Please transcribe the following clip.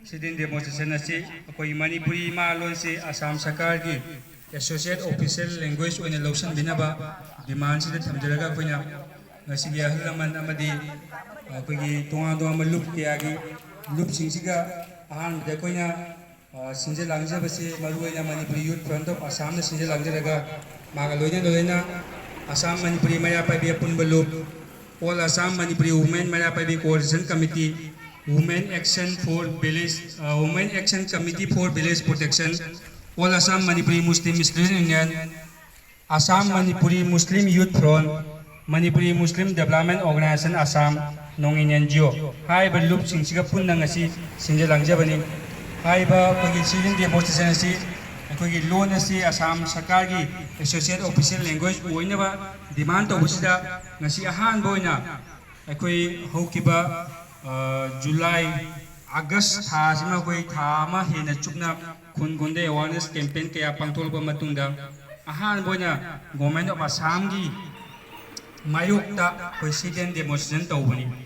Sidin demonstration asi akoi Manipuri ma lon si Assam Sarkar gi associate official language oina lotion binaba demand si thamjaraga koina ngasi gi ahlaman amadi akoi gi tonga do malup kya gi lup singsiga ahan de koina sinje langja basi maru oina Manipuri youth front of Assam na sinje langjaraga maga loina Assam Manipuri maya pai bi pun balup all Assam Manipuri women maya pai bi coordination committee Women Action for Village, Women Action Committee for Village Protection, All Assam Manipuri Muslim Student Union, Assam Manipuri Muslim Youth Front, Manipuri Muslim Development Organization Assam, Nongin NGO. Hai berlup sing siga pun nangasi sinja langja bani. Hai ba pagi sidin demonstration si, pagi loan si Assam Sarkar gi Associate Official Language boina ba demand to busida ngasi ahan boina. Akoi hokiba July, August thasima koi thama hena chukna khun gonde awareness campaign kaya pangtol ba matungda ahan boina government of Assam gi mayokta koi sidin demonstration tawbani